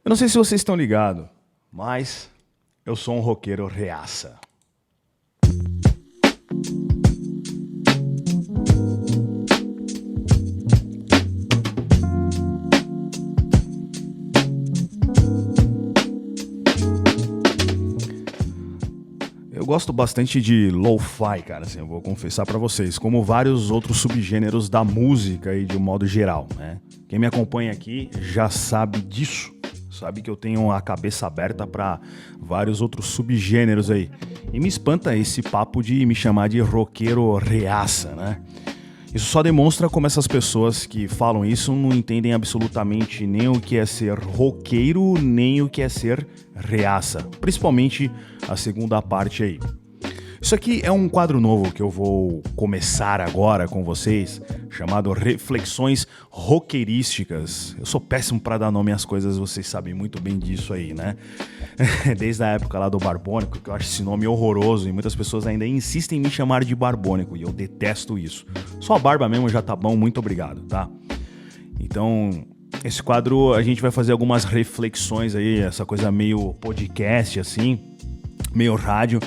Eu não sei se vocês estão ligados, mas eu sou um roqueiro reaça. Eu gosto bastante de lo-fi, cara, assim, eu vou confessar pra vocês, como vários outros subgêneros da música aí de um modo geral, né? Quem me acompanha aqui já sabe disso, sabe que eu tenho a cabeça aberta pra vários outros subgêneros aí. E me espanta esse papo de me chamar de roqueiro reaça, né? Isso só demonstra como essas pessoas que falam isso não entendem absolutamente nem o que é ser roqueiro, nem o que é ser reaça. Principalmente a segunda parte aí. Isso aqui é um quadro novo que eu vou começar agora com vocês, chamado Reflexões Roqueirísticas. Eu sou péssimo para dar nome às coisas, vocês sabem muito bem disso aí, né? Desde a época lá do Barbônico, que eu acho esse nome horroroso e muitas pessoas ainda insistem em me chamar de Barbônico e eu detesto isso. Só a barba mesmo já tá bom, muito obrigado, tá? Então, esse quadro a gente vai fazer algumas reflexões aí, essa coisa meio podcast assim, meio rádio.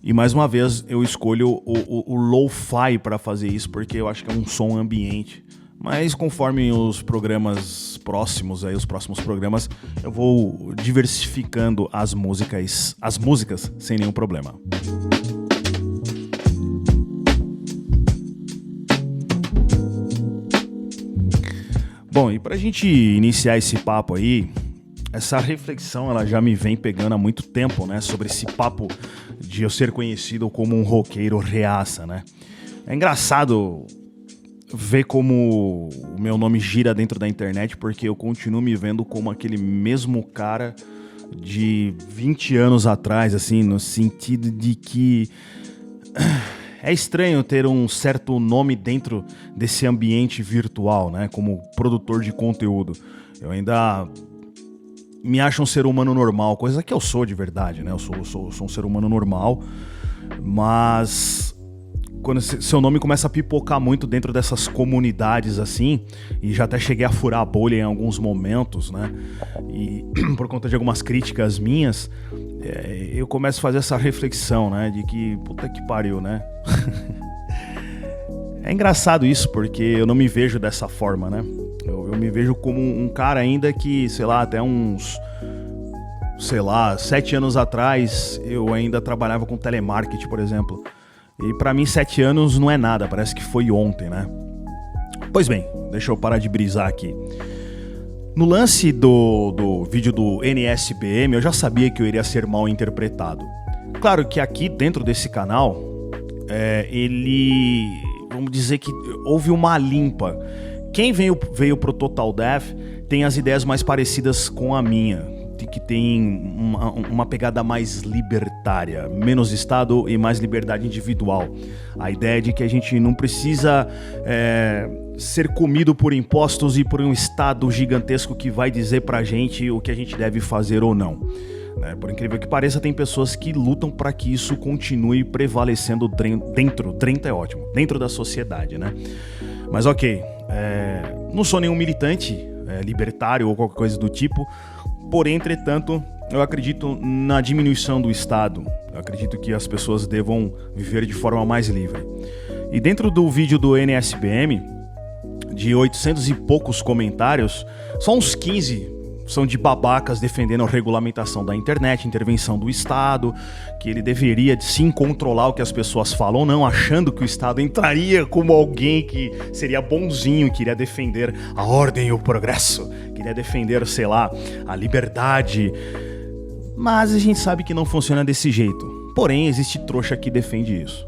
E mais uma vez eu escolho o lo-fi para fazer isso, porque eu acho que é um som ambiente. Mas conforme os programas próximos, aí, os próximos programas, eu vou diversificando as músicas sem nenhum problema. Bom, e pra gente iniciar esse papo aí, essa reflexão ela já me vem pegando há muito tempo, né? Sobre esse papo de eu ser conhecido como um roqueiro reaça, né? É engraçado ver como o meu nome gira dentro da internet, porque eu continuo me vendo como aquele mesmo cara de 20 anos atrás, assim, no sentido de que é estranho ter um certo nome dentro desse ambiente virtual, né? Como produtor de conteúdo. Eu ainda me acho um ser humano normal, coisa que eu sou de verdade, né? Eu sou um ser humano normal, mas quando seu nome começa a pipocar muito dentro dessas comunidades assim, e já até cheguei a furar a bolha em alguns momentos, né? E por conta de algumas críticas minhas, eu começo a fazer essa reflexão, né? De que, puta que pariu, né? É engraçado isso, porque eu não me vejo dessa forma, né? Eu me vejo como um cara ainda que, sei lá, até uns, 7 anos atrás, eu ainda trabalhava com telemarketing, por exemplo. E pra mim 7 anos não é nada, parece que foi ontem, né? Pois bem, deixa eu parar de brisar aqui. No lance do vídeo do NSBM, eu já sabia que eu iria ser mal interpretado. Claro que aqui dentro desse canal, vamos dizer que houve uma limpa. Quem veio pro Total Death tem as ideias mais parecidas com a minha, que tem uma pegada mais libertária, menos Estado e mais liberdade individual. A ideia de que a gente não precisa ser comido por impostos e por um Estado gigantesco que vai dizer pra gente o que a gente deve fazer ou não. Por incrível que pareça, tem pessoas que lutam para que isso continue prevalecendo dentro da sociedade, né? Mas ok, não sou nenhum militante libertário ou qualquer coisa do tipo, porém, entretanto, eu acredito na diminuição do Estado. Eu acredito que as pessoas devam viver de forma mais livre. E dentro do vídeo do NSBM, de 800 e poucos comentários, só uns 15 são de babacas defendendo a regulamentação da internet, intervenção do Estado, que ele deveria sim controlar o que as pessoas falam ou não, achando que o Estado entraria como alguém que seria bonzinho, que iria defender a ordem e o progresso, que iria defender, sei lá, a liberdade. Mas a gente sabe que não funciona desse jeito. Porém, existe trouxa que defende isso.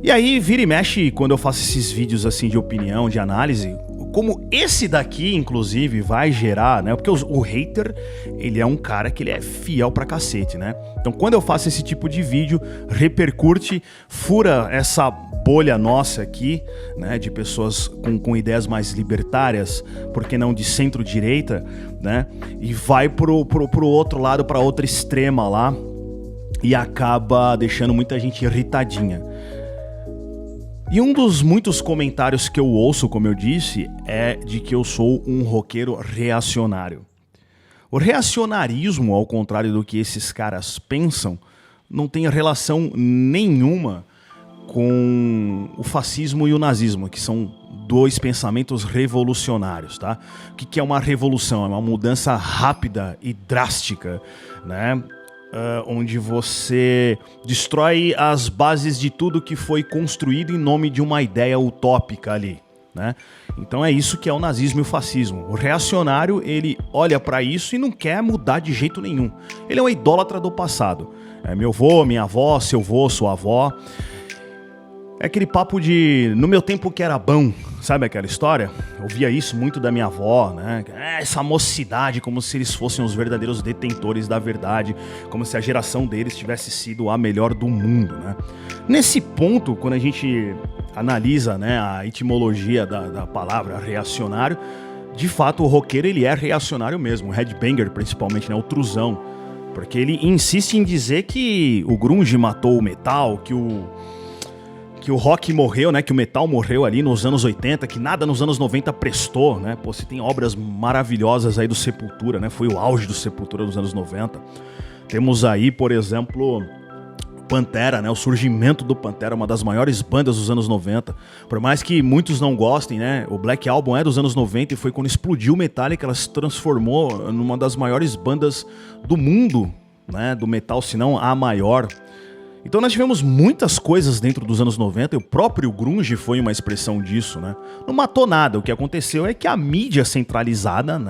E aí, vira e mexe, quando eu faço esses vídeos assim de opinião, de análise, como esse daqui, inclusive, vai gerar, né? Porque o hater, ele é um cara que ele é fiel pra cacete, né? Então, quando eu faço esse tipo de vídeo, repercute, fura essa bolha nossa aqui, né? De pessoas com ideias mais libertárias, por que não de centro-direita, né? E vai pro outro lado, pra outra extrema lá, e acaba deixando muita gente irritadinha. E um dos muitos comentários que eu ouço, como eu disse, é de que eu sou um roqueiro reacionário. O reacionarismo, ao contrário do que esses caras pensam, não tem relação nenhuma com o fascismo e o nazismo, que são dois pensamentos revolucionários, tá? O que é uma revolução? É uma mudança rápida e drástica, né? Onde você destrói as bases de tudo que foi construído em nome de uma ideia utópica ali, né? Então é isso que é o nazismo e o fascismo. O reacionário, ele olha para isso e não quer mudar de jeito nenhum. Ele é um idólatra do passado. É meu avô, minha avó, seu avô, sua avó. É aquele papo de no meu tempo que era bom, sabe aquela história? Eu via isso muito da minha avó, né? Essa mocidade, como se eles fossem os verdadeiros detentores da verdade, como se a geração deles tivesse sido a melhor do mundo, né? Nesse ponto, quando a gente analisa, né, a etimologia da palavra reacionário, de fato o roqueiro ele é reacionário mesmo, o headbanger principalmente, né, o truzão, porque ele insiste em dizer que o grunge matou o metal, que o rock morreu, né? Que o metal morreu ali nos anos 80, que nada nos anos 90 prestou, né? Pô, você tem obras maravilhosas aí do Sepultura, né? Foi o auge do Sepultura nos anos 90. Temos aí, por exemplo, Pantera, né? O surgimento do Pantera, uma das maiores bandas dos anos 90. Por mais que muitos não gostem, né? O Black Album é dos anos 90 e foi quando explodiu o Metallica, ela se transformou numa das maiores bandas do mundo, né? Do metal, se não a maior. Então nós tivemos muitas coisas dentro dos anos 90, e o próprio grunge foi uma expressão disso, né? Não matou nada, o que aconteceu é que a mídia centralizada,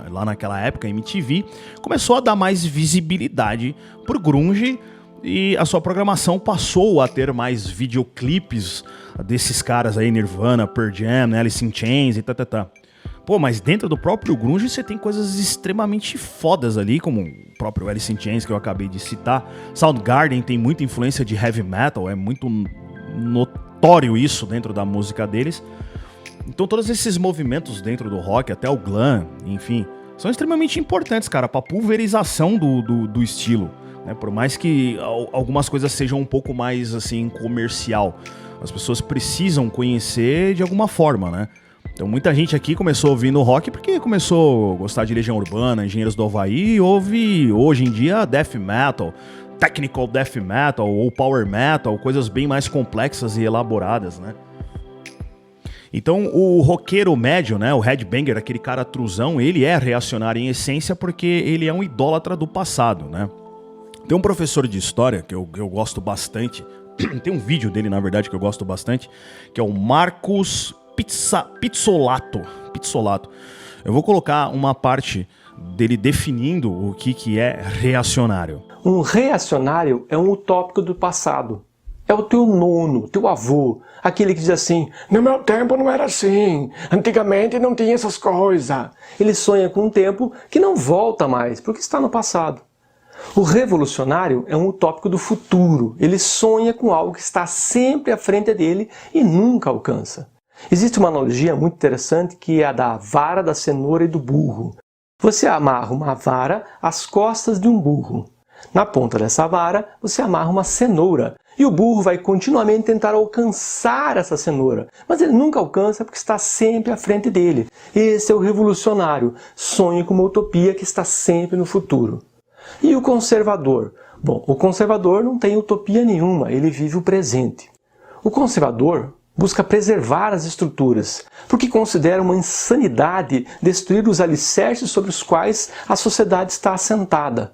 lá naquela época, a MTV, começou a dar mais visibilidade pro grunge e a sua programação passou a ter mais videoclipes desses caras aí, Nirvana, Pearl Jam, Alice in Chains e tá. Pô, mas dentro do próprio grunge você tem coisas extremamente fodas ali, como o próprio Alice in Chains que eu acabei de citar. Soundgarden tem muita influência de heavy metal, é muito notório isso dentro da música deles. Então todos esses movimentos dentro do rock, até o glam, enfim, são extremamente importantes, cara, pra pulverização do estilo, né? Por mais que algumas coisas sejam um pouco mais, assim, comercial, as pessoas precisam conhecer de alguma forma, né? Então muita gente aqui começou ouvindo rock porque começou a gostar de Legião Urbana, Engenheiros do Havaí, e ouve hoje em dia death metal, technical death metal ou power metal, coisas bem mais complexas e elaboradas, né? Então o roqueiro médio, né, o headbanger, aquele cara truzão, ele é reacionário em essência porque ele é um idólatra do passado, né? Tem um professor de história que eu gosto bastante, tem um vídeo dele, na verdade, que eu gosto bastante, que é o Marcos Pizzolato. Eu vou colocar uma parte dele definindo o que é reacionário. Um reacionário é um utópico do passado. É o teu nono, teu avô, aquele que diz assim: no meu tempo não era assim, antigamente não tinha essas coisas. Ele sonha com um tempo que não volta mais, porque está no passado. O revolucionário é um utópico do futuro. Ele sonha com algo que está sempre à frente dele e nunca alcança. Existe uma analogia muito interessante que é a da vara, da cenoura e do burro. Você amarra uma vara às costas de um burro. Na ponta dessa vara, você amarra uma cenoura. E o burro vai continuamente tentar alcançar essa cenoura. Mas ele nunca alcança porque está sempre à frente dele. Esse é o revolucionário. Sonha com uma utopia que está sempre no futuro. E o conservador? Bom, o conservador não tem utopia nenhuma, ele vive o presente. O conservador busca preservar as estruturas, porque considera uma insanidade destruir os alicerces sobre os quais a sociedade está assentada.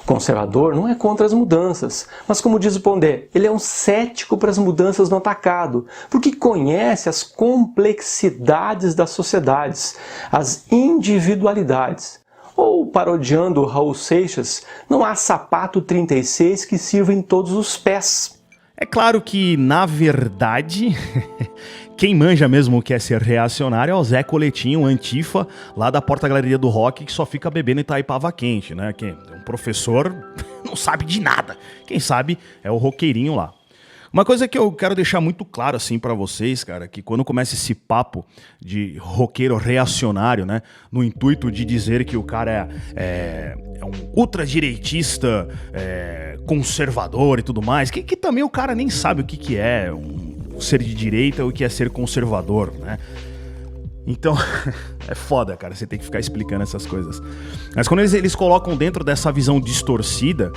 O conservador não é contra as mudanças, mas como diz o Pondé, ele é um cético para as mudanças no atacado, porque conhece as complexidades das sociedades, as individualidades. Ou, parodiando o Raul Seixas, não há sapato 36 que sirva em todos os pés. É claro que, na verdade, quem manja mesmo o que é ser reacionário é o Zé Coletinho, Antifa, lá da Porta-Galeria do Rock, que só fica bebendo Itaipava quente, né? Que um professor não sabe de nada. Quem sabe é o roqueirinho lá. Uma coisa que eu quero deixar muito claro assim pra vocês, cara, que quando começa esse papo de roqueiro reacionário, né, no intuito de dizer que o cara é um ultradireitista, conservador e tudo mais, que também o cara nem sabe o que é ser de direita ou o que é ser conservador, né? Então, é foda, cara, você tem que ficar explicando essas coisas. Mas quando eles colocam dentro dessa visão distorcida,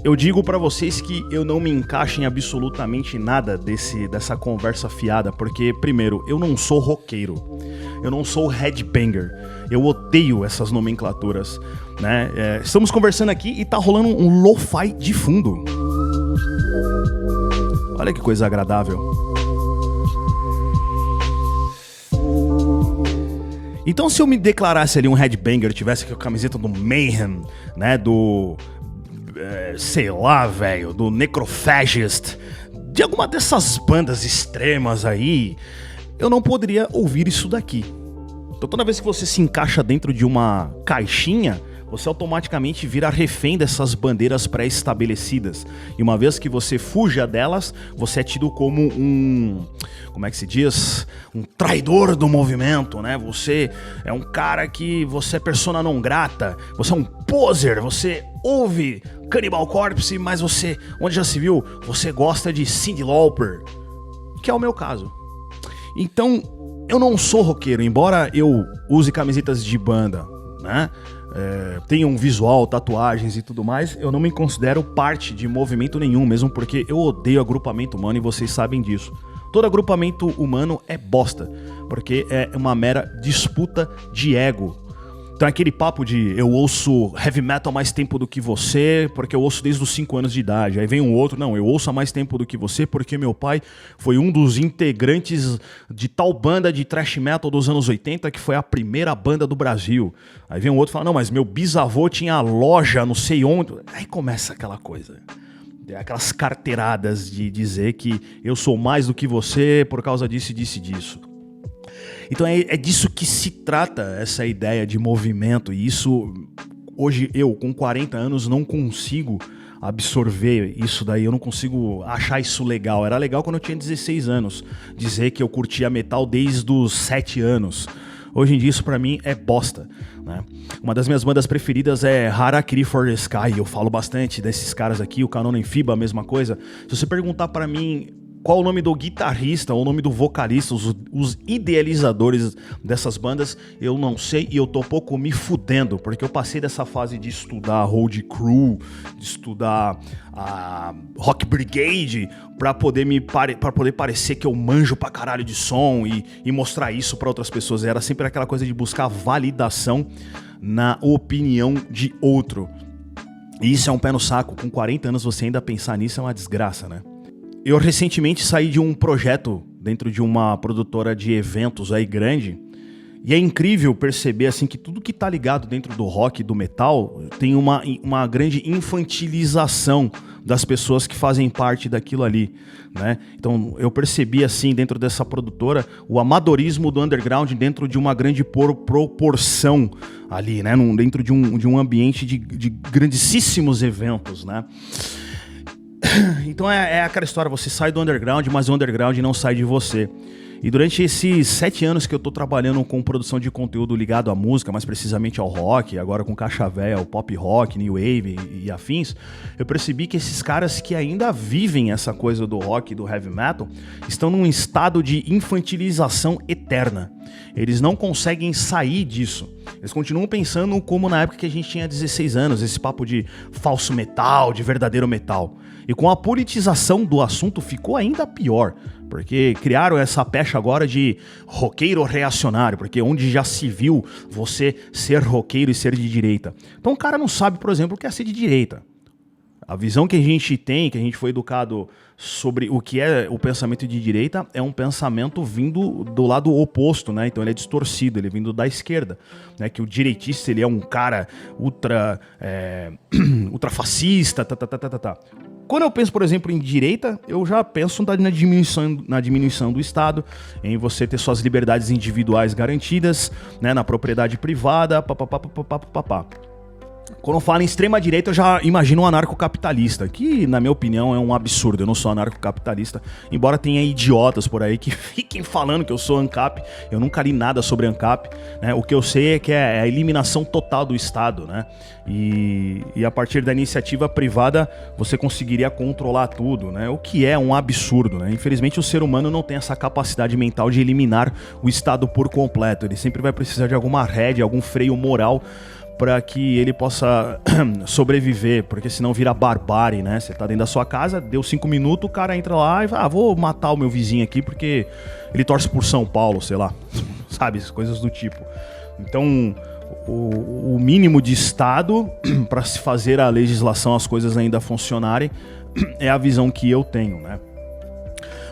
eu digo pra vocês que eu não me encaixo em absolutamente nada dessa conversa fiada, porque, primeiro, eu não sou roqueiro, eu não sou headbanger, eu odeio essas nomenclaturas, né? Estamos conversando aqui e tá rolando um lo-fi de fundo. Olha que coisa agradável. Então, se eu me declarasse ali um headbanger, tivesse aqui a camiseta do Mayhem, né, sei lá, velho, do Necrophagist, de alguma dessas bandas extremas aí, eu não poderia ouvir isso daqui. Então, toda vez que você se encaixa dentro de uma caixinha, você automaticamente vira refém dessas bandeiras pré-estabelecidas. E uma vez que você fuja delas, você é tido como como é que se diz? Um traidor do movimento, né? Você é um cara que você é persona non grata, você é um poser, você ouve Cannibal Corpse, mas você, onde já se viu, você gosta de Cyndi Lauper, que é o meu caso. Então, eu não sou roqueiro, embora eu use camisetas de banda, né? Tenho um visual, tatuagens e tudo mais, eu não me considero parte de movimento nenhum, mesmo porque eu odeio agrupamento humano e vocês sabem disso. Todo agrupamento humano é bosta, porque é uma mera disputa de ego. Então aquele papo de eu ouço heavy metal há mais tempo do que você, porque eu ouço desde os 5 anos de idade. Aí vem um outro, não, eu ouço há mais tempo do que você, porque meu pai foi um dos integrantes de tal banda de thrash metal dos anos 80, que foi a primeira banda do Brasil. Aí vem um outro e fala, não, mas meu bisavô tinha loja não sei onde. Aí começa aquela coisa, aquelas carteiradas de dizer que eu sou mais do que você por causa disso e disso e disso. Então é disso que se trata essa ideia de movimento, e isso, hoje eu com 40 anos não consigo absorver isso daí, eu não consigo achar isso legal. Era legal quando eu tinha 16 anos, dizer que eu curtia metal desde os 7 anos. Hoje em dia isso pra mim é bosta, né? Uma das minhas bandas preferidas é Harakiri for the Sky, eu falo bastante desses caras aqui, o Canona Infiba, a mesma coisa. Se você perguntar pra mim qual o nome do guitarrista ou o nome do vocalista, os idealizadores dessas bandas, eu não sei, e eu tô um pouco me fudendo, porque eu passei dessa fase de estudar Road Crew, de estudar a Rock Brigade, pra poder parecer que eu manjo pra caralho de som e mostrar isso pra outras pessoas. Era sempre aquela coisa de buscar validação na opinião de outro. E isso é um pé no saco. Com 40 anos você ainda pensar nisso é uma desgraça, né? Eu recentemente saí de um projeto dentro de uma produtora de eventos aí grande, e é incrível perceber assim que tudo que tá ligado dentro do rock e do metal tem uma grande infantilização das pessoas que fazem parte daquilo ali, né? Então eu percebi assim dentro dessa produtora o amadorismo do underground dentro de uma grande proporção ali, né? Dentro de um ambiente de grandíssimos eventos, né? Então é aquela história, você sai do underground, mas o underground não sai de você. E durante esses 7 anos que eu tô trabalhando com produção de conteúdo ligado à música, mais precisamente ao rock, agora com Caixa Véia, o pop rock, new wave e afins, eu percebi que esses caras que ainda vivem essa coisa do rock e do heavy metal estão num estado de infantilização eterna. Eles não conseguem sair disso. Eles continuam pensando como na época que a gente tinha 16 anos, esse papo de falso metal, de verdadeiro metal. E com a politização do assunto ficou ainda pior, porque criaram essa pecha agora de roqueiro reacionário, porque onde já se viu você ser roqueiro e ser de direita. Então o cara não sabe, por exemplo, o que é ser de direita. A visão que a gente tem, que a gente foi educado sobre o que é o pensamento de direita, é um pensamento vindo do lado oposto, né? Então ele é distorcido, ele é vindo da esquerda, né? Que o direitista ele é um cara ultrafascista, Quando eu penso, por exemplo, em direita, eu já penso na diminuição do Estado, em você ter suas liberdades individuais garantidas, né, na propriedade privada, papapá. Quando fala em extrema-direita, eu já imagino um anarcocapitalista, que, na minha opinião, é um absurdo. Eu não sou anarcocapitalista, embora tenha idiotas por aí que fiquem falando que eu sou ANCAP. Eu nunca li nada sobre ANCAP, né? O que eu sei é que é a eliminação total do Estado, né? E a partir da iniciativa privada, você conseguiria controlar tudo, né? O que é um absurdo, né? Infelizmente, o ser humano não tem essa capacidade mental de eliminar o Estado por completo. Ele sempre vai precisar de alguma rédea, algum freio moral para que ele possa sobreviver, porque senão vira barbárie, né? Você tá dentro da sua casa, deu 5 minutos, o cara entra lá e fala, vou matar o meu vizinho aqui porque ele torce por São Paulo, sei lá, sabe? Coisas do tipo. Então, o mínimo de Estado para se fazer a legislação, as coisas ainda funcionarem, é a visão que eu tenho, né?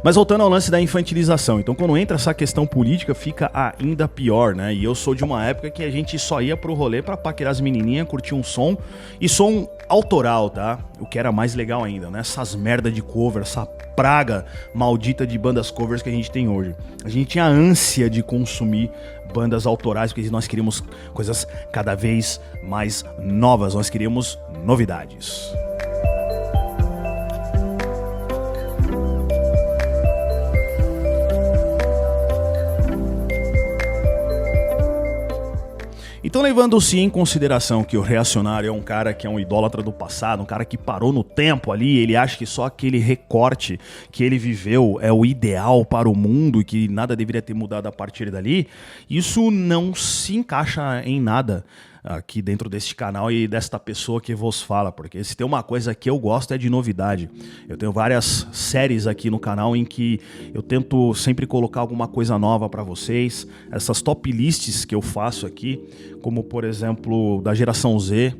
Mas voltando ao lance da infantilização, então quando entra essa questão política fica ainda pior, né? E eu sou de uma época que a gente só ia pro rolê pra paquerar as menininhas, curtir um som, e som autoral, tá? O que era mais legal ainda, né? Essas merda de cover, essa praga maldita de bandas covers que a gente tem hoje. A gente tinha ânsia de consumir bandas autorais, porque nós queríamos coisas cada vez mais novas, nós queríamos novidades. Então, levando-se em consideração que o reacionário é um cara que é um idólatra do passado, um cara que parou no tempo ali, ele acha que só aquele recorte que ele viveu é o ideal para o mundo e que nada deveria ter mudado a partir dali, isso não se encaixa em nada aqui dentro deste canal e desta pessoa que vos fala, porque se tem uma coisa que eu gosto é de novidade. Eu tenho várias séries aqui no canal em que eu tento sempre colocar alguma coisa nova para vocês. Essas top lists que eu faço aqui, como por exemplo da Geração Z,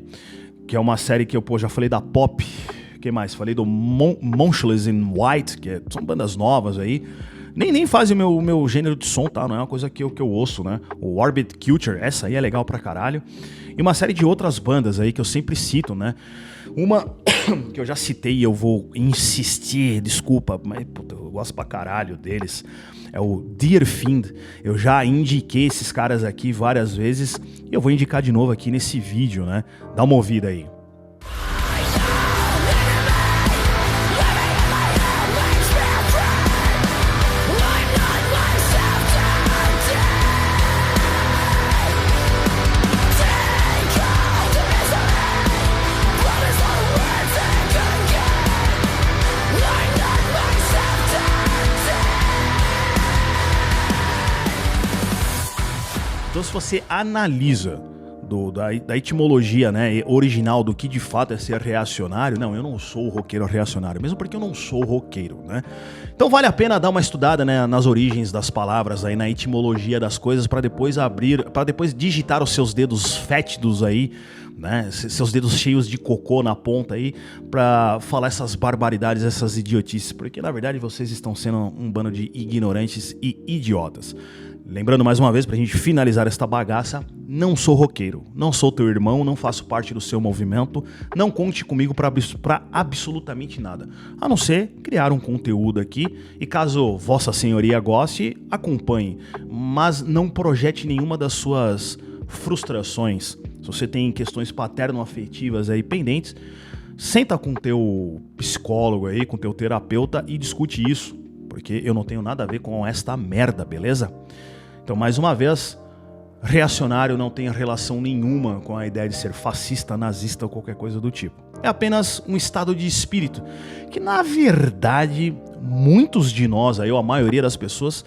que é uma série que eu já falei da Pop, o que mais? Falei do Motionless in White, que são bandas novas aí. Nem fazem o meu gênero de som, tá? Não é uma coisa que eu ouço, né? O Orbit Culture, essa aí é legal pra caralho. E uma série de outras bandas aí que eu sempre cito, né? Uma que eu já citei e eu vou insistir, desculpa, mas puta, eu gosto pra caralho deles. É o Dear Fiend. Eu já indiquei esses caras aqui várias vezes e eu vou indicar de novo aqui nesse vídeo, né? Dá uma ouvida aí. Então, se você analisa da etimologia, né, original do que de fato é ser reacionário, não, eu não sou roqueiro reacionário, mesmo porque eu não sou roqueiro, né? Então vale a pena dar uma estudada, né, nas origens das palavras, aí, na etimologia das coisas, para depois digitar os seus dedos fétidos aí, né, seus dedos cheios de cocô na ponta aí, pra falar essas barbaridades, essas idiotices, porque na verdade vocês estão sendo um bando de ignorantes e idiotas. Lembrando mais uma vez, pra gente finalizar esta bagaça, não sou roqueiro, não sou teu irmão, não faço parte do seu movimento, não conte comigo pra absolutamente nada, a não ser criar um conteúdo aqui e caso vossa senhoria goste, acompanhe, mas não projete nenhuma das suas frustrações. Se você tem questões paterno-afetivas aí pendentes, senta com teu psicólogo aí, com teu terapeuta e discute isso, porque eu não tenho nada a ver com esta merda, beleza? Então, mais uma vez, reacionário não tem relação nenhuma com a ideia de ser fascista, nazista ou qualquer coisa do tipo. É apenas um estado de espírito que, na verdade, muitos de nós, aí, ou a maioria das pessoas,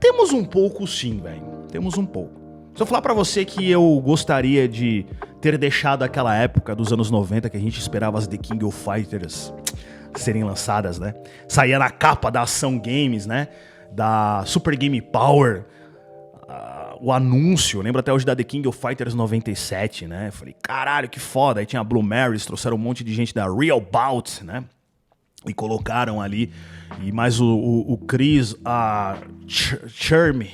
temos um pouco sim, velho. Temos um pouco. Se eu falar pra você que eu gostaria de ter deixado aquela época dos anos 90 que a gente esperava as The King of Fighters serem lançadas, né? Saía na capa da Ação Games, né? Da Super Game Power, o anúncio, lembro até hoje da The King of Fighters 97, né? Falei, caralho, que foda. Aí tinha a Blue Marys, trouxeram um monte de gente da Real Bout, né? E colocaram ali, e mais o Chris, a Chermy,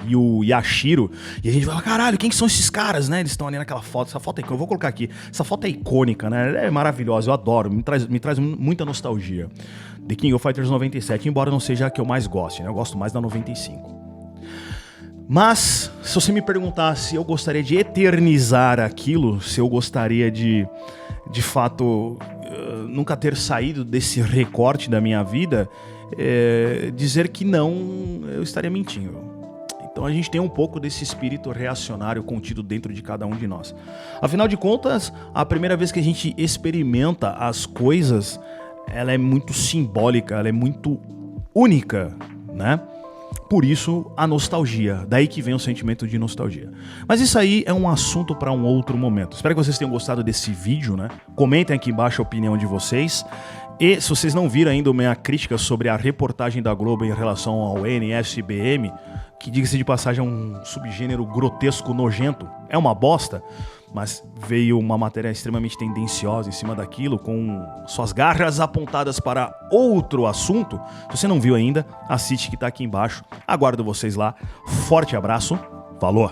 e o Yashiro, e a gente fala, caralho, quem que são esses caras, né? Eles estão ali naquela foto, essa foto é icônica, eu vou colocar aqui, essa foto é icônica, né? É maravilhosa, eu adoro, me traz muita nostalgia. The King of Fighters 97, embora não seja a que eu mais goste, né? Eu gosto mais da 95. Mas, se você me perguntar se eu gostaria de eternizar aquilo, se eu gostaria de fato, nunca ter saído desse recorte da minha vida, dizer que não, eu estaria mentindo. Então a gente tem um pouco desse espírito reacionário contido dentro de cada um de nós. Afinal de contas, a primeira vez que a gente experimenta as coisas, ela é muito simbólica, ela é muito única, né? Por isso, a nostalgia. Daí que vem o sentimento de nostalgia. Mas isso aí é um assunto para um outro momento. Espero que vocês tenham gostado desse vídeo, né? Comentem aqui embaixo a opinião de vocês. E se vocês não viram ainda a minha crítica sobre a reportagem da Globo em relação ao NSBM, que, diga-se de passagem, é um subgênero grotesco, nojento, é uma bosta, mas veio uma matéria extremamente tendenciosa em cima daquilo, com suas garras apontadas para outro assunto. Se você não viu ainda, assiste que tá aqui embaixo. Aguardo vocês lá. Forte abraço. Falou!